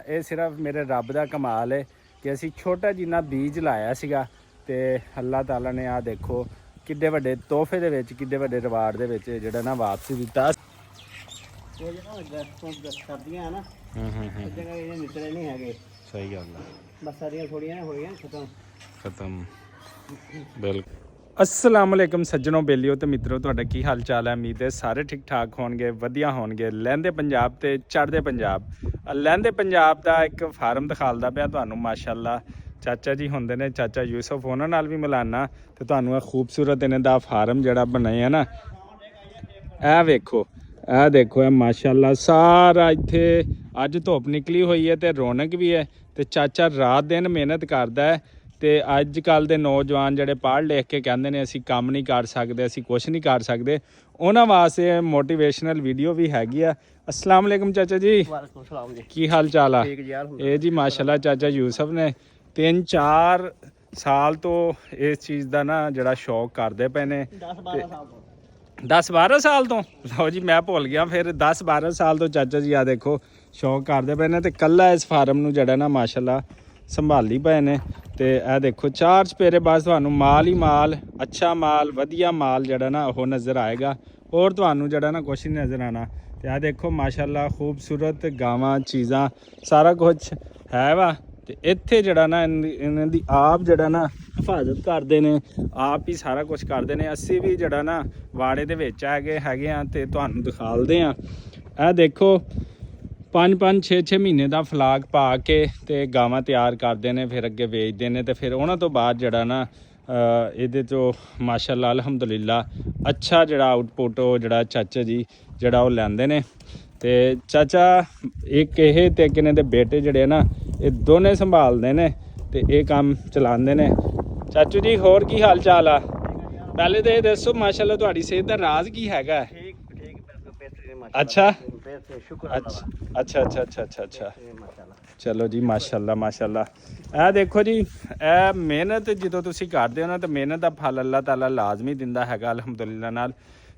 ਇਹ ਸਿਰਫ ਮੇਰੇ ਰੱਬ ਦਾ ਕਮਾਲ ਹੈ ਕਿ ਅਸੀਂ ਛੋਟਾ ਜਿੰਨਾ ਬੀਜ ਲਾਇਆ ਸੀਗਾ ਤੇ ਅੱਲਾਹ ਤਾਲਾ ਨੇ ਆ ਦੇਖੋ ਕਿੱਡੇ ਵੱਡੇ ਤੋਹਫੇ ਦੇ ਵਿੱਚ, ਕਿੱਡੇ ਵੱਡੇ ਰਿਵਾਰਡ ਦੇ ਵਿੱਚ ਜਿਹੜਾ ਨਾ ਵਾਪਸੀ ਦਿੱਤਾ। ਸਰਦੀਆਂ ਨਾ ਜਗ੍ਹਾ ਇਹ ਨਿਕਲੇ ਨਹੀਂ ਹੈਗੇ। ਸਹੀ ਗੱਲ ਹੈ, ਬਸ ਸਾਰੀਆਂ ਥੋੜੀਆਂ ਹੋ ਗਈਆਂ ਖਤਮ। ਬਿਲਕੁਲ। अस्सलाम वालेकुम सज्जनों, बेलियो तो मित्रों, ਤੁਹਾਡਾ ਕੀ ਹਾਲ ਚਾਲ ਹੈ? ਉਮੀਦ ਹੈ ਸਾਰੇ ਠੀਕ ਠਾਕ ਹੋਣਗੇ, ਵਧੀਆ ਹੋਣਗੇ। ਲਹਿੰਦੇ ਪੰਜਾਬ ਤੇ ਚੜ੍ਹਦੇ ਪੰਜਾਬ। ਲਹਿੰਦੇ ਪੰਜਾਬ ਦਾ ਇੱਕ ਫਾਰਮ ਦਿਖਾਲਦਾ ਪਿਆ ਤੁਹਾਨੂੰ। ਮਾਸ਼ਾਅੱਲਾ ਚਾਚਾ ਜੀ ਹੁੰਦੇ ਨੇ, ਚਾਚਾ ਯੂਸਫ, ਉਹਨਾਂ ਨਾਲ ਵੀ ਮਿਲਾਨਾ ਤੇ ਤੁਹਾਨੂੰ ਇਹ ਖੂਬਸੂਰਤ ਇਹਨਾਂ ਦਾ ਫਾਰਮ ਜਿਹੜਾ ਬਣਾਇਆ ਨਾ, ਇਹ ਵੇਖੋ, ਇਹ ਦੇਖੋ, ਇਹ ਮਾਸ਼ਾਅੱਲਾ ਸਾਰਾ ਇੱਥੇ ਅੱਜ ਧੁੱਪ ਨਿਕਲੀ ਹੋਈ ਹੈ ਤੇ ਰੌਣਕ ਵੀ ਹੈ ਤੇ ਚਾਚਾ ਰਾਤ ਦਿਨ ਮਿਹਨਤ ਕਰਦਾ ਹੈ। ਤੇ ਅੱਜ ਕੱਲ੍ਹ ਦੇ ਨੌਜਵਾਨ ਜਿਹੜੇ ਪੜ੍ਹ ਲਿਖ ਕੇ ਕਹਿੰਦੇ ਨੇ ਅਸੀਂ ਕੰਮ ਨਹੀਂ ਕਰ ਸਕਦੇ, ਅਸੀਂ ਕੁਛ ਨਹੀਂ ਕਰ ਸਕਦੇ, ਉਹਨਾਂ ਵਾਸਤੇ ਮੋਟੀਵੇਸ਼ਨਲ ਵੀਡੀਓ ਵੀ ਹੈਗੀ ਆ। अस्सलाम वालेकुम चाचा जी, ਕੀ ਹਾਲ ਚਾਲ ਆ? ਇਹ ਜੀ ਮਾਸ਼ਾਅੱਲਾ ਚਾਚਾ ਯੂਸਫ ਨੇ 3-4 ਸਾਲ ਤੋਂ ਇਸ ਚੀਜ਼ ਦਾ ਨਾ ਜਿਹੜਾ ਸ਼ੌਕ ਕਰਦੇ ਪਏ ਨੇ। 10-12 ਸਾਲ ਤੋਂ? ਲਓ ਜੀ ਮੈਂ ਭੁੱਲ ਗਿਆ ਫਿਰ। 10-12 ਸਾਲ ਤੋਂ ਚਾਚਾ ਜੀ ਆ ਦੇਖੋ ਸ਼ੌਕ ਕਰਦੇ ਪਏ ਨੇ ਤੇ ਕੱਲਾ ਇਸ ਫਾਰਮ ਨੂੰ ਜਿਹੜਾ ਨਾ ਮਾਸ਼ਾਅੱਲਾ ਸੰਭਾਲੀ ਪਏ ਨੇ। ਤੇ ਇਹ ਦੇਖੋ 4 ਚਪੇਰੇ ਬਸ ਤੁਹਾਨੂੰ ਮਾਲ ਹੀ ਮਾਲ, ਅੱਛਾ ਮਾਲ, ਵਧੀਆ ਮਾਲ ਜਿਹੜਾ ਨਾ ਉਹ ਨਜ਼ਰ ਆਏਗਾ, ਹੋਰ ਤੁਹਾਨੂੰ ਜਿਹੜਾ ਨਾ ਕੁਛ ਨਹੀਂ ਨਜ਼ਰ ਆਣਾ। ਤੇ ਇਹ ਦੇਖੋ ਮਾਸ਼ਾਅੱਲਾ ਖੂਬਸੂਰਤ ਗਾਵਾਂ, ਚੀਜ਼ਾਂ, ਸਾਰਾ ਕੁਛ ਹੈ ਵਾ। ਤੇ ਇੱਥੇ ਜਿਹੜਾ ਨਾ ਇਹਨਾਂ ਦੀ ਆਪ ਜਿਹੜਾ ਨਾ ਹਿਫਾਜ਼ਤ ਕਰਦੇ ਨੇ, ਆਪ ਹੀ ਸਾਰਾ ਕੁਛ ਕਰਦੇ ਨੇ। ਅਸੀਂ ਵੀ ਜਿਹੜਾ ਨਾ ਵਾੜੇ ਦੇ ਵਿੱਚ ਹੈਗੇ ਆ ਤੇ ਤੁਹਾਨੂੰ ਦਿਖਾਲਦੇ ਆ। ਇਹ ਦੇਖੋ 5-5, 6-6 ਮਹੀਨੇ ਦਾ ਫਲਾਕ ਪਾ ਕੇ ਤੇ ਗਾਵਾਂ ਤਿਆਰ ਕਰਦੇ ਨੇ, ਫਿਰ ਅੱਗੇ ਵੇਚਦੇ ਨੇ ਤੇ ਫਿਰ ਉਹਨਾਂ ਤੋਂ ਬਾਅਦ ਜਿਹੜਾ ਨਾ ਇਹਦੇ ਤੋਂ ਮਾਸ਼ਾਅੱਲਾ ਅਲਹਮਦੁਲਿਲਾ ਅੱਛਾ ਜਿਹੜਾ ਆਊਟਪੁੱਟ ਉਹ ਜਿਹੜਾ ਚਾਚਾ ਜੀ ਜਿਹੜਾ ਉਹ ਲੈਂਦੇ ਨੇ। ਤੇ ਚਾਚਾ ਇੱਕ ਇਹ ਤੇ ਇੱਕ ਇਹਨਾਂ ਦੇ ਬੇਟੇ ਜਿਹੜੇ ਨਾ ਇਹ ਦੋਨੇ ਸੰਭਾਲਦੇ ਨੇ ਤੇ ਇਹ ਕੰਮ ਚਲਾਉਂਦੇ ਨੇ। ਚਾਚੂ ਜੀ ਹੋਰ ਕੀ ਹਾਲ ਚਾਲ ਆ? ਪਹਿਲੇ ਤਾਂ ਇਹ ਦੱਸੋ ਮਾਸ਼ਾਅੱਲਾ ਤੁਹਾਡੀ ਸਿਹਤ ਦਾ ਰਾਜ਼ ਕੀ ਹੈਗਾ? ਅੱਛਾ ਅੱਛਾ ਚਲੋ ਜੀ ਮਾਸ਼ਾਅੱਲਾ ਮਾਸ਼ਾਅੱਲਾ। ਇਹ ਦੇਖੋ ਜੀ, ਇਹ ਮਿਹਨਤ ਜਦੋਂ ਤੁਸੀਂ ਕਰਦੇ ਹੋ ਨਾ ਤਾਂ ਮਿਹਨਤ ਦਾ ਫਲ ਅੱਲਾਹ ਤਾਲਾ ਲਾਜ਼ਮੀ ਦਿੰਦਾ ਹੈਗਾ ਅਲਹਮਦੁਲਿਲਾ ਨਾਲ।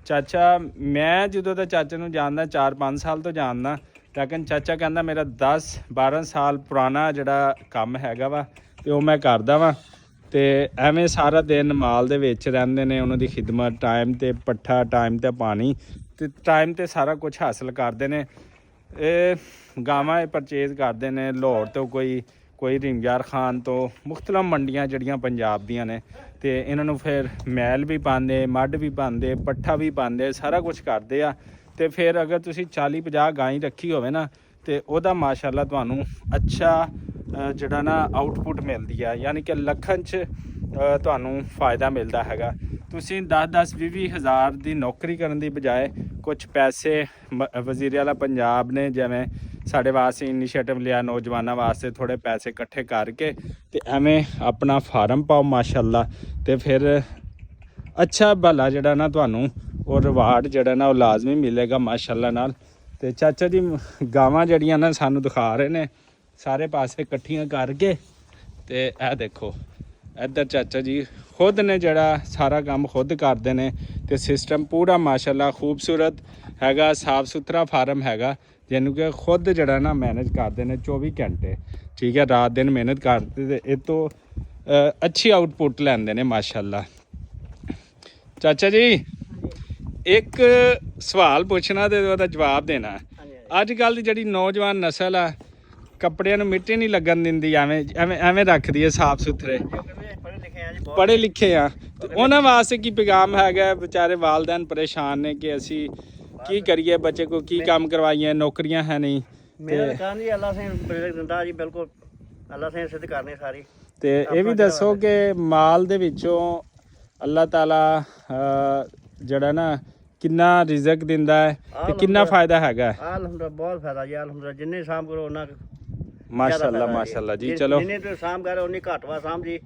ਚਾਚਾ ਮੈਂ ਜਦੋਂ ਦਾ ਚਾਚਾ ਨੂੰ ਜਾਣਦਾ 4-5 ਸਾਲ ਤੋਂ ਜਾਣਦਾ, ਲੇਕਿਨ ਚਾਚਾ ਕਹਿੰਦਾ ਮੇਰਾ 10-12 ਸਾਲ ਪੁਰਾਣਾ ਜਿਹੜਾ ਕੰਮ ਹੈਗਾ ਵਾ ਤੇ ਉਹ ਮੈਂ ਕਰਦਾ ਵਾਂ। ਤੇ ਐਵੇਂ ਸਾਰਾ ਦਿਨ ਮਾਲ ਦੇ ਵਿੱਚ ਰਹਿੰਦੇ ਨੇ, ਉਹਨਾਂ ਦੀ ਖਿਦਮਤ, ਟਾਈਮ ਤੇ ਪੱਠਾ, ਟਾਈਮ ਤੇ ਪਾਣੀ ਤੇ ਟਾਈਮ ਤੇ ਸਾਰਾ ਕੁਝ ਹਾਸਲ ਕਰਦੇ ਨੇ। ਇਹ ਗਾਵਾਂ ਇਹ ਪਰਚੇਜ਼ ਕਰਦੇ ਨੇ ਲਾਹੌਰ ਤੋਂ, ਕੋਈ ਰਿਮਯਾਰ ਖਾਨ ਤੋਂ, ਮੁਖਤਲਿਫ ਮੰਡੀਆਂ ਜਿਹੜੀਆਂ ਪੰਜਾਬ ਦੀਆਂ ਨੇ। ਤੇ ਇਹਨਾਂ ਨੂੰ ਫਿਰ ਮੈਲ ਵੀ ਪਾਉਂਦੇ, ਮੱਡ ਵੀ ਪਾਉਂਦੇ, ਪੱਠਾ ਵੀ ਪਾਉਂਦੇ, ਸਾਰਾ ਕੁਝ ਕਰਦੇ ਆ। ਤੇ ਫਿਰ ਅਗਰ ਤੁਸੀਂ 40-50 ਗਾਂ ਰੱਖੀ ਹੋਵੇ ਨਾ ਤੇ ਉਹਦਾ ਮਾਸ਼ਾਅੱਲਾ ਤੁਹਾਨੂੰ ਅੱਛਾ ਜਿਹੜਾ ਨਾ ਆਊਟਪੁੱਟ ਮਿਲਦੀ ਆ, ਯਾਨੀ ਕਿ ਲੱਖਾਂ 'ਚ ਤੁਹਾਨੂੰ ਫਾਇਦਾ ਮਿਲਦਾ ਹੈਗਾ। ਤੁਸੀਂ 10-10, 20-20 ਹਜ਼ਾਰ ਦੀ ਨੌਕਰੀ ਕਰਨ ਦੀ ਬਜਾਏ ਕੁਝ ਪੈਸੇ ਵਜ਼ੀਰ ਆਲਾ ਪੰਜਾਬ ਨੇ ਜਿਵੇਂ ਸਾਡੇ ਵਾਸਤੇ ਇਨੀਸ਼ੀਏਟਿਵ ਲਿਆ, ਨੌਜਵਾਨਾਂ ਵਾਸਤੇ ਥੋੜ੍ਹੇ ਪੈਸੇ ਇਕੱਠੇ ਕਰਕੇ ਤੇ ਐਵੇਂ ਆਪਣਾ ਫਾਰਮ ਪਾਓ ਮਾਸ਼ਾਅੱਲਾ। ਤੇ ਫਿਰ ਅੱਛਾ ਭਲਾ ਜਿਹੜਾ ਨਾ ਤੁਹਾਨੂੰ ਉਹ ਰਿਵਾਰਡ ਜਿਹੜਾ ਨਾ ਉਹ ਲਾਜ਼ਮੀ ਮਿਲੇਗਾ ਮਾਸ਼ਾਅੱਲਾ ਨਾਲ। ਤੇ ਚਾਚਾ ਜੀ ਗਾਵਾਂ ਜਿਹੜੀਆਂ ਨਾ ਸਾਨੂੰ ਦਿਖਾ ਰਹੇ ਨੇ ਸਾਰੇ ਪਾਸੇ ਇਕੱਠੀਆਂ ਕਰਕੇ। ਤੇ ਇਹ ਦੇਖੋ ਇੱਧਰ ਚਾਚਾ ਜੀ ਖੁਦ ਨੇ ਜਿਹੜਾ ਸਾਰਾ ਕੰਮ ਖੁਦ ਕਰਦੇ ਨੇ ਤੇ ਸਿਸਟਮ ਪੂਰਾ ਮਾਸ਼ਾਅੱਲਾ ਖੂਬਸੂਰਤ ਹੈਗਾ, ਸਾਫ ਸੁਥਰਾ ਫਾਰਮ ਹੈਗਾ, ਜਿਹਨੂੰ ਕਿ ਖੁਦ ਜਿਹੜਾ ਨਾ ਮੈਨੇਜ ਕਰਦੇ ਨੇ 24 ਘੰਟੇ। ਠੀਕ ਹੈ, ਰਾਤ ਦਿਨ ਮਿਹਨਤ ਕਰਦੇ ਤੇ ਇਹ ਤੋਂ ਅੱਛੀ ਆਊਟਪੁੱਟ ਲੈਂਦੇ ਨੇ ਮਾਸ਼ਾਅੱਲਾ। ਚਾਚਾ ਜੀ ਇੱਕ ਸਵਾਲ ਪੁੱਛਣਾ ਤੇ ਉਹਦਾ ਜਵਾਬ ਦੇਣਾ। ਅੱਜ ਕੱਲ੍ਹ ਦੀ ਜਿਹੜੀ ਨੌਜਵਾਨ ਨਸਲ ਆ ਕੱਪੜਿਆਂ ਨੂੰ ਮਿੱਟੀ ਨਹੀਂ ਲੱਗਣ ਦਿੰਦੀ, ਐਵੇਂ ਰੱਖਦੀ ਹੈ ਸਾਫ ਸੁਥਰੇ। ਪੜ੍ਹੇ ਲਿਖੇ ਆ ਤੇ ਉਹਨਾਂ ਵਾਸਤੇ ਕੀ ਪੈਗਾਮ ਹੈਗਾ? ਵਿਚਾਰੇ ਵਾਲਦੈਨ ਪਰੇਸ਼ਾਨ ਨੇ ਕਿ ਅਸੀਂ ਕੀ ਕਰੀਏ, ਬੱਚੇ ਕੋ ਕੀ ਕੰਮ ਕਰਵਾਈਏ, ਨੌਕਰੀਆਂ ਹੈ ਨਹੀਂ। ਤੇ ਇਹ ਵੀ ਦੱਸੋ ਕਿ ਮਾਲ ਦੇ ਵਿੱਚੋਂ ਅੱਲਾਹ ਤਾਲਾ ਜਿਹੜਾ ਨਾ ਕਿੰਨਾ ਰਿਜ਼ਕ ਦਿੰਦਾ ਹੈ ਤੇ ਕਿੰਨਾ ਫਾਇਦਾ ਹੈਗਾ? ਅਲਹਮਦੁਲਿਲਾ ਬਹੁਤ ਫਾਇਦਾ ਜੀ, ਅਲਹਮਦੁਲਿਲਾ ਜਿੰਨੇ ਸਾਂਭ ਕਰੋ ਉਹਨਾਂ ਮਾਸ਼ਾਅੱਲਾ ਮਾਸ਼ਾਅੱਲਾ ਜੀ। ਚਲੋ ਜਿੰਨੇ ਤੁਸੀਂ ਸਾਂਭ ਕਰ ਉਨੀ ਘੱਟ ਵਾ ਸਾਂਭ ਜੀ।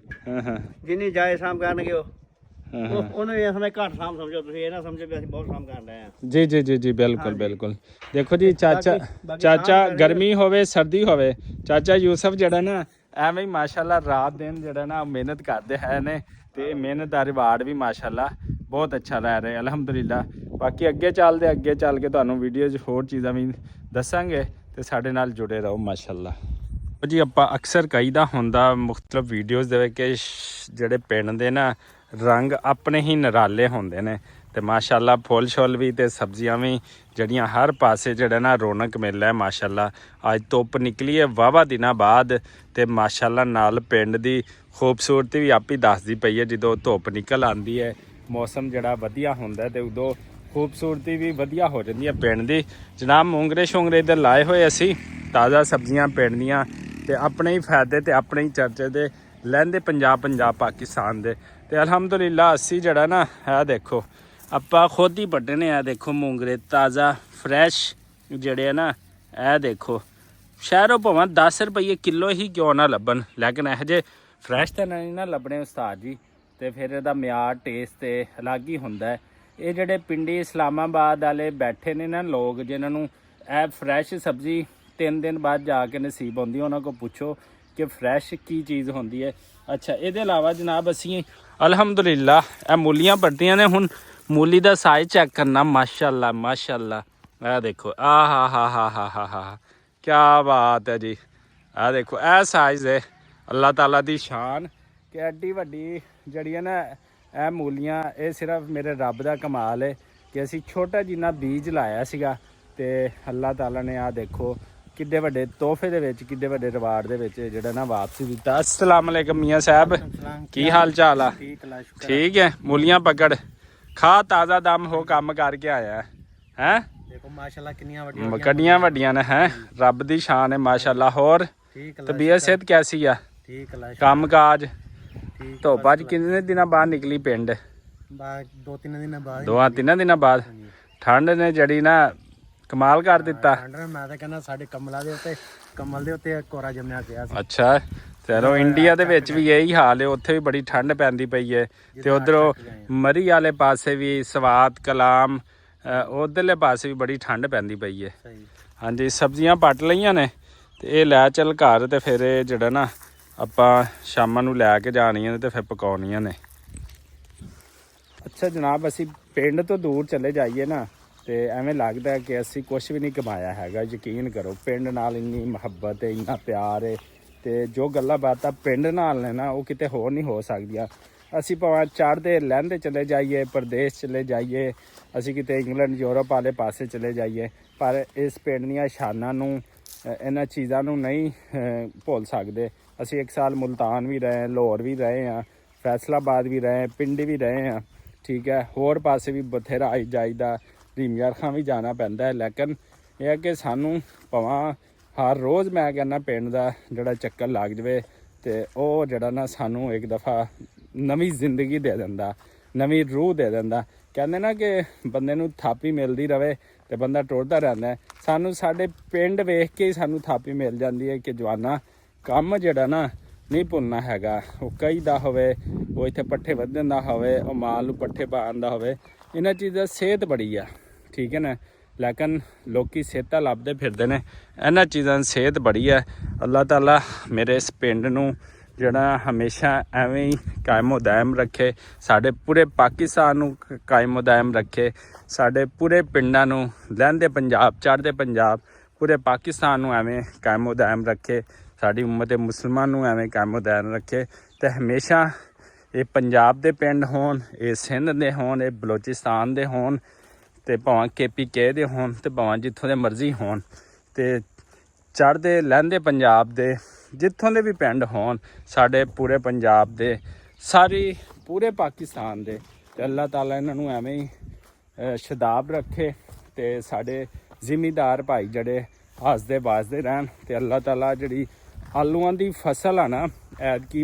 ਜਿੰਨੀ ਜਾਏ ਸਾਂਭ ਕਰਨਗੇ ਉਹਨੂੰ ਇਹ ਸਮਝ ਘੱਟ ਸਾਂਭ ਸਮਝੋ, ਤੁਸੀਂ ਇਹ ਨਾ ਸਮਝੋ ਵੀ ਅਸੀਂ ਬਹੁਤ ਸਾਂਭ ਕਰ ਰਹੇ ਹਾਂ। ਜੀ ਜੀ ਜੀ ਜੀ ਬਿਲਕੁਲ ਬਿਲਕੁਲ। ਦੇਖੋ ਜੀ ਚਾਚਾ ਗਰਮੀ ਹੋਵੇ ਸਰਦੀ ਹੋਵੇ, ਚਾਚਾ ਯੂਸਫ ਜਿਹੜਾ ਨਾ ਐਵੇਂ ਹੀ ਮਾਸ਼ਾਅੱਲਾ ਰਾਤ ਦਿਨ ਜਿਹੜਾ ਨਾ ਮਿਹਨਤ ਕਰਦੇ ਹੈ ਨੇ ਤੇ ਮਿਹਨਤ ਦਾ ਰਿਵਾਰਡ ਵੀ ਮਾਸ਼ਾਅੱਲਾ ਬਹੁਤ ਅੱਛਾ ਲੈ ਰਹੇ ਅਲਹਮਦੁਲਿਲਾ। ਬਾਕੀ ਅੱਗੇ ਚੱਲ ਕੇ ਤੁਹਾਨੂੰ ਵੀਡੀਓ 'ਚ ਹੋਰ ਚੀਜ਼ਾਂ ਵੀ ਦੱਸਾਂਗੇ ਤੇ ਸਾਡੇ ਨਾਲ ਜੁੜੇ ਰਹੋ ਮਾਸ਼ਾਅੱਲਾ। ਜੀ ਆਪਾਂ ਅਕਸਰ ਕਹੀਦਾ ਹੁੰਦਾ ਮੁਖਤਲਿਫ ਵੀਡੀਓਜ਼ ਦੇ ਵਿੱਚ ਕਿ ਜਿਹੜੇ ਪਿੰਡ ਦੇ ਨਾ ਰੰਗ ਆਪਣੇ ਹੀ ਨਿਰਾਲੇ ਹੁੰਦੇ ਨੇ ਤੇ ਮਾਸ਼ਾਅੱਲਾ ਫੁੱਲ ਛੁੱਲ ਵੀ ਤੇ ਸਬਜ਼ੀਆਂ ਵੀ ਜਿਹੜੀਆਂ ਹਰ ਪਾਸੇ ਜਿਹੜਾ ਨਾ ਰੌਣਕ ਮਿਲਦਾ ਹੈ ਮਾਸ਼ਾਅੱਲਾ। ਅੱਜ ਧੁੱਪ ਨਿਕਲੀ ਹੈ ਵਾਹਵਾ ਦਿਨਾਂ ਬਾਅਦ ਤੇ ਮਾਸ਼ਾਅੱਲਾ ਨਾਲ ਪਿੰਡ ਦੀ ਖੂਬਸੂਰਤੀ ਵੀ ਆਪੀ ਦੱਸਦੀ ਪਈ ਹੈ। ਜਦੋਂ ਧੁੱਪ ਨਿਕਲ ਆਉਂਦੀ ਹੈ ਮੌਸਮ ਜਿਹੜਾ ਵਧੀਆ ਹੁੰਦਾ ਤੇ ਉਦੋਂ ਖੂਬਸੂਰਤੀ ਵੀ ਵਧੀਆ ਹੋ ਜਾਂਦੀ ਹੈ ਪਿੰਡ ਦੀ। ਜਨਾਬ ਮੂੰਗਰੇ ਸ਼ੁੰਗਰੇ ਇੱਧਰ ਲਾਏ ਹੋਏ ਅਸੀਂ ਤਾਜ਼ਾ ਸਬਜ਼ੀਆਂ ਪਿੰਡ ਦੀਆਂ ਤੇ ਆਪਣੇ ਹੀ ਫਾਇਦੇ ਤੇ ਆਪਣੇ ਹੀ ਚਰਚੇ ਦੇ ਲਹਿੰਦੇ ਪੰਜਾਬ ਪਾਕਿਸਤਾਨ ਦੇ ਤੇ ਅਲਹਮਦੁਲਿਲਾ ਅਸੀਂ ਜਿਹੜਾ ਨਾ ਇਹ ਦੇਖੋ ਆਪਾਂ ਖੁਦ ਹੀ ਵੱਢੇ ਨੇ। ਇਹ ਦੇਖੋ ਮੂੰਗਰੇ ਤਾਜ਼ਾ ਫਰੈਸ਼ ਜਿਹੜੇ ਆ ਨਾ ਇਹ ਦੇਖੋ ਸ਼ਹਿਰੋਂ ਭਾਵੇਂ 10 ਰੁਪਏ ਕਿਲੋ ਹੀ ਕਿਉਂ ਨਾ ਲੱਭਣ ਲੇਕਿਨ ਇਹੋ ਜਿਹੇ ਫਰੈਸ਼ ਤਾਂ ਨਹੀਂ ਨਾ ਲੱਭਣੇ ਉਸਤਾਦ ਜੀ। ਤੇ ਫਿਰ ਇਹਦਾ ਮਿਆਰ ਟੇਸਟ ਤੇ ਅਲੱਗ ਹੀ ਹੁੰਦਾ ਹੈ। ਇਹ ਜਿਹੜੇ ਪਿੰਡੀ ਇਸਲਾਮਾਬਾਦ ਵਾਲੇ ਬੈਠੇ ਨੇ ਨਾ ਲੋਕ ਜਿਨ੍ਹਾਂ ਨੂੰ ਇਹ ਫਰੈਸ਼ ਸਬਜ਼ੀ 3 ਦਿਨ ਬਾਅਦ ਜਾ ਕੇ ਨਸੀਬ ਹੁੰਦੀ ਉਹਨਾਂ ਕੋਲ ਪੁੱਛੋ ਕਿ ਫਰੈਸ਼ ਕੀ ਚੀਜ਼ ਹੁੰਦੀ ਹੈ। ਅੱਛਾ ਇਹਦੇ ਇਲਾਵਾ ਜਨਾਬ ਅਸੀਂ ਅਲਹਮਦੁਲਿਲਾ ਇਹ ਮੂਲੀਆਂ ਵੱਢੀਆਂ ਨੇ। ਹੁਣ ਮੂਲੀ ਦਾ ਸਾਈਜ਼ ਚੈੱਕ ਕਰਨਾ ਮਾਸ਼ਾਅੱਲਾ ਮਾਸ਼ਾਅੱਲਾ। ਇਹ ਦੇਖੋ ਹਾ ਕਿਆ ਬਾਤ ਹੈ ਜੀ। ਇਹ ਦੇਖੋ ਇਹ ਸਾਈਜ਼ ਹੈ ਅੱਲਾਹ ਤਾਲਾ ਦੀ ਸ਼ਾਨ ਕਿ ਐਡੀ ਵੱਡੀ ਜਿਹੜੀਆਂ ਨਾ ਇਹ ਮੂਲੀਆਂ ਇਹ ਸਿਰਫ ਮੇਰੇ ਰੱਬ ਦਾ ਕਮਾਲ ਹੈ ਕਿ ਅਸੀਂ ਛੋਟਾ ਜਿੰਨਾ ਬੀਜ ਲਾਇਆ ਸੀਗਾ ਤੇ ਅੱਲਾਹ ਤਾਲਾ ਨੇ ਆ ਦੇਖੋ ਕਿੱਡੇ ਵੱਡੇ ਤੋਹਫੇ ਦੇ ਵਿੱਚ ਕਿੱਡੇ ਵੱਡੇ ਰਿਵਾਰਡ ਦੇ ਵਿੱਚ ਜਿਹੜਾ ਨਾ ਵਾਪਸੀ ਦਿੱਤਾ। ਅਸਲਾਮ ਅਲੈਕਮ ਮੀਆਂ ਸਾਹਿਬ ਕੀ ਹਾਲ ਚਾਲ ਆ? ਠੀਕ ਹੈ। ਮੂਲੀਆਂ ਪਕੜ ਖਾ ਤਾਜ਼ਾ ਦਮ ਹੋ ਕੰਮ ਕਰਕੇ ਆਇਆ ਹੈ। ਦੇਖੋ ਮਾਸ਼ਾਅੱਲਾ ਕਿੰਨੀਆਂ ਵੱਡੀਆਂ ਵੱਡੀਆਂ ਨੇ ਹੈ ਰੱਬ ਦੀ ਸ਼ਾਨ ਹੈ ਮਾਸ਼ਾਅੱਲਾ। ਹੋਰ ਤਬੀਅਤ ਸਿਹਤ ਕੈਸੀ ਆ? ਠੀਕ ਹੈ। ਕੰਮ ਕਾਜ ਧੁੱਪ ਅੱਜ ਕਿੰਨੇ ਦਿਨਾਂ ਬਾਅਦ ਨਿਕਲੀ ਪਿੰਡ? 2-3 ਦਿਨਾਂ ਬਾਅਦ। ਠੰਡ ਨੇ ਜੜੀ ਨਾ ਕਮਾਲ ਕਰ ਦਿੱਤਾ। ਮੈਂ ਤਾਂ ਕਹਿੰਦਾ ਸਾਡੇ ਕਮਲ ਦੇ ਉੱਤੇ ਕੋਰਾ ਜੰਮਿਆ ਪਿਆ ਸੀ। ਅੱਛਾ ਚਲੋ ਇੰਡੀਆ ਦੇ ਵਿੱਚ ਵੀ ਇਹੀ ਹਾਲ ਹੈ। ਉੱਥੇ ਵੀ ਬੜੀ ਠੰਡ ਪੈਂਦੀ ਪਈ ਹੈ ਤੇ ਉਧਰੋਂ ਮਰੀ ਵਾਲੇ ਪਾਸੇ ਵੀ ਸਵਾਤ ਕਲਾਮ ਉਧਰਲੇ ਪਾਸੇ ਵੀ ਬੜੀ ਠੰਡ ਪੈਂਦੀ ਪਈ ਹੈ। ਹਾਂਜੀ ਸਬਜ਼ੀਆਂ ਪੱਟ ਲਈਆਂ ਨੇ ਤੇ ਇਹ ਲੈ ਚੱਲ ਘਰ ਤੇ ਫਿਰ ਇਹ ਜਿਹੜਾ ਨਾ ਆਪਾਂ ਸ਼ਾਮਾਂ ਨੂੰ ਲੈ ਕੇ ਜਾਣੀਆਂ ਨੇ ਤੇ ਫਿਰ ਪਕਾਉਣੀਆਂ ਨੇ। ਅੱਛਾ ਜਨਾਬ ਅਸੀਂ ਪਿੰਡ ਤੋਂ ਦੂਰ ਚਲੇ ਜਾਈਏ ਨਾ ਤੇ ਐਵੇਂ ਲੱਗਦਾ ਕਿ ਅਸੀਂ ਕੁਝ ਵੀ ਨਹੀਂ ਕਮਾਇਆ ਹੈਗਾ। ਯਕੀਨ ਕਰੋ ਪਿੰਡ ਨਾਲ ਇੰਨੀ ਮੁਹੱਬਤ ਹੈ ਇੰਨਾ ਪਿਆਰ ਹੈ ਤੇ ਜੋ ਗੱਲਾਂ ਬਾਤਾਂ ਪਿੰਡ ਨਾਲ ਨੇ ਨਾ ਉਹ ਕਿਤੇ ਹੋਰ ਨਹੀਂ ਹੋ ਸਕਦੀਆਂ। ਅਸੀਂ ਭਾਵੇਂ ਚੜ੍ਹਦੇ ਲਹਿੰਦੇ ਚਲੇ ਜਾਈਏ ਪ੍ਰਦੇਸ਼ ਚਲੇ ਜਾਈਏ ਅਸੀਂ ਕਿਤੇ ਇੰਗਲੈਂਡ ਯੂਰਪ ਵਾਲੇ ਪਾਸੇ ਚਲੇ ਜਾਈਏ ਪਰ ਇਸ ਪਿੰਡ ਦੀਆਂ ਸ਼ਾਨਾਂ ਨੂੰ ਇਹਨਾਂ ਚੀਜ਼ਾਂ ਨੂੰ ਨਹੀਂ ਭੁੱਲ ਸਕਦੇ। ਅਸੀਂ 1 ਸਾਲ ਮੁਲਤਾਨ ਵੀ ਰਹੇ ਲਾਹੌਰ ਵੀ ਰਹੇ ਹਾਂ ਫੈਸਲਾਬਾਦ ਵੀ ਰਹੇ ਪਿੰਡੀ ਵੀ ਰਹੇ ਹਾਂ ਠੀਕ ਹੈ। ਹੋਰ ਪਾਸੇ ਵੀ ਬਥੇਰਾ ਆਈ ਜਾਈਦਾ ਰੀਮਯਾਰ ਖਾਂ ਵੀ ਜਾਣਾ ਪੈਂਦਾ ਹੈ। ਲੇਕਿਨ ਇਹ ਹੈ ਕਿ ਸਾਨੂੰ ਭਾਵੇਂ ਹਰ ਰੋਜ਼ ਮੈਂ ਕਹਿੰਦਾ ਪਿੰਡ ਦਾ ਜਿਹੜਾ ਚੱਕਰ ਲੱਗ ਜਾਵੇ ਤੇ ਉਹ ਜਿਹੜਾ ਨਾ ਸਾਨੂੰ ਇੱਕ ਦਫਾ ਨਵੀਂ ਜ਼ਿੰਦਗੀ ਦੇ ਦਿੰਦਾ ਨਵੀਂ ਰੂਹ ਦੇ ਦਿੰਦਾ। ਕਹਿੰਦੇ ਨਾ ਕਿ ਬੰਦੇ ਨੂੰ ਥਾਪੀ ਮਿਲਦੀ ਰਵੇ ਤੇ ਬੰਦਾ ਟੁਰਦਾ ਰਹਿੰਦਾ। ਸਾਨੂੰ ਸਾਡੇ ਪਿੰਡ ਵੇਖ ਕੇ ਹੀ ਸਾਨੂੰ ਥਾਪੀ ਮਿਲ ਜਾਂਦੀ ਹੈ ਕਿ ਜਵਾਨਾ ਕੰਮ ਜਿਹੜਾ ਨਾ ਨਹੀਂ ਭੁੱਲਣਾ ਹੈਗਾ। ਉਹ ਕਹੀ ਦਾ ਹੋਵੇ ਉਹ ਇੱਥੇ ਪੱਠੇ ਵੱਢਣ ਦਾ ਹੋਵੇ ਉਹ ਮਾਲ ਨੂੰ ਪੱਠੇ ਪਾਉਣ ਦਾ ਹੋਵੇ ਇਹਨਾਂ ਚੀਜ਼ਾਂ ਸਿਹਤ ਬੜੀ ਆ ਠੀਕ ਹੈ ਨਾ। ਲੇਕਿਨ ਲੋਕੀ ਸਿਹਤਾਂ ਲੱਭਦੇ ਫਿਰਦੇ ਨੇ ਇਹਨਾਂ ਚੀਜ਼ਾਂ ਦੀ ਸਿਹਤ ਬੜੀ ਹੈ। ਅੱਲਾਹ ਤਾਲਾ ਮੇਰੇ ਇਸ ਪਿੰਡ ਨੂੰ ਜਿਹੜਾ ਹਮੇਸ਼ਾ ਐਵੇਂ ਹੀ ਕਾਇਮ ਦائم ਰੱਖੇ ਸਾਡੇ ਪੂਰੇ ਪਾਕਿਸਤਾਨ ਨੂੰ ਕਾਇਮ ਦائم ਰੱਖੇ ਸਾਡੇ ਪੂਰੇ ਪਿੰਡਾਂ ਨੂੰ ਲਹਿੰਦੇ ਪੰਜਾਬ ਚੜ੍ਹਦੇ ਪੰਜਾਬ ਪੂਰੇ ਪਾਕਿਸਤਾਨ ਨੂੰ ਐਵੇਂ ਕਾਇਮ ਦائم ਰੱਖੇ ਸਾਡੀ ਉਮਤ ਮੁਸਲਮਾਨ ਨੂੰ ਐਵੇਂ ਕਾਇਮ ਦائم ਰੱਖੇ ਤੇ ਹਮੇਸ਼ਾ ਇਹ ਪੰਜਾਬ ਦੇ ਪਿੰਡ ਹੋਣ ਇਹ ਸਿੰਧ ਦੇ ਹੋਣ ਇਹ ਬਲੋਚਿਸਤਾਨ ਦੇ ਹੋਣ ਤੇ ਭਾਵੇਂ KPK ਦੇ ਹੋਣ ਤੇ ਭਾਵੇਂ ਜਿੱਥੋਂ ਦੇ ਮਰਜ਼ੀ ਹੋਣ ਤੇ ਚੜ੍ਹਦੇ ਲਹਿੰਦੇ ਪੰਜਾਬ ਦੇ ਜਿੱਥੋਂ ਦੇ ਵੀ ਪਿੰਡ ਹੋਣ ਸਾਡੇ ਪੂਰੇ ਪੰਜਾਬ ਦੇ ਸਾਰੀ ਪੂਰੇ ਪਾਕਿਸਤਾਨ ਦੇ ਤੇ ਅੱਲਾਹ ਤਾਲਾ ਇਹਨਾਂ ਨੂੰ ਐਵੇਂ ਹੀ ਸ਼ਦਾਬ ਰੱਖੇ ਤੇ ਸਾਡੇ ਜ਼ਿਮੀਦਾਰ ਭਾਈ ਜਿਹੜੇ ਹੱਸਦੇ ਵੱਸਦੇ ਰਹਿਣ ਤੇ ਅੱਲਾਹ ਤਾਲਾ ਜਿਹੜੀ ਆਲੂਆਂ ਦੀ ਫਸਲ ਆ ਨਾ ਐਤਕੀ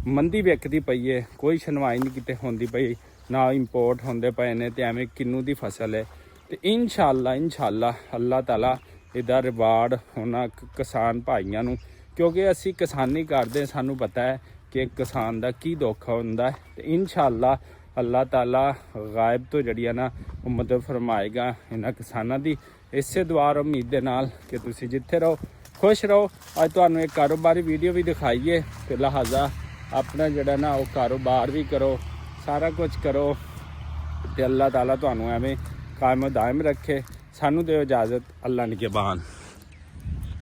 ਮੰਦੀ ਵਿਕਦੀ ਪਈ ਹੈ ਕੋਈ ਸੁਣਵਾਈ ਨਹੀਂ ਕਿਤੇ ਹੁੰਦੀ ਪਈ ਨਾ ਇੰਪੋਰਟ ਹੁੰਦੇ ਪਏ ਨੇ ਤੇ ਐਵੇਂ ਕਿੰਨੂ ਦੀ ਫਸਲ ਹੈ ਤੇ ਇਨਸ਼ਾਅੱਲਾ ਅੱਲਾਹ ਤਾਲਾ ਇਹਦਾ ਰਿਵਾਰਡ ਉਹਨਾਂ ਕਿਸਾਨ ਭਾਈਆਂ ਨੂੰ ਕਿਉਂਕਿ ਅਸੀਂ ਕਿਸਾਨੀ ਕਰਦੇ ਸਾਨੂੰ ਪਤਾ ਹੈ ਕਿ ਕਿਸਾਨ ਦਾ ਕੀ ਦੁੱਖ ਹੁੰਦਾ ਹੈ ਤੇ ਇਨਸ਼ਾਅੱਲਾ ਅੱਲਾਹ ਤਾਲਾ ਗਾਇਬ ਤੋਂ ਜਿਹੜੀ ਆ ਨਾ ਉਹ ਮਦਦ ਫਰਮਾਏਗਾ ਇਹਨਾਂ ਕਿਸਾਨਾਂ ਦੀ। ਇਸੇ ਦੁਆ ਔਰ ਉਮੀਦ ਦੇ ਨਾਲ ਕਿ ਤੁਸੀਂ ਜਿੱਥੇ ਰਹੋ ਖੁਸ਼ ਰਹੋ। ਅੱਜ ਤੁਹਾਨੂੰ ਇੱਕ ਕਾਰੋਬਾਰੀ ਵੀਡੀਓ ਵੀ ਦਿਖਾਈਏ ਤੇ ਲਿਹਾਜ਼ਾ ਆਪਣਾ ਜਿਹੜਾ ਨਾ ਉਹ ਕਾਰੋਬਾਰ ਵੀ ਕਰੋ ਸਾਰਾ ਕੁਝ ਕਰੋ ਤੇ ਅੱਲਾਹ ਤਾਲਾ ਤੁਹਾਨੂੰ ਐਵੇਂ ਕਾਇਮ ਦائم ਰੱਖੇ। ਸਾਨੂੰ ਦਿਓ ਇਜਾਜ਼ਤ। ਅੱਲਾ ਨਿਗਹਿਬਾਨ।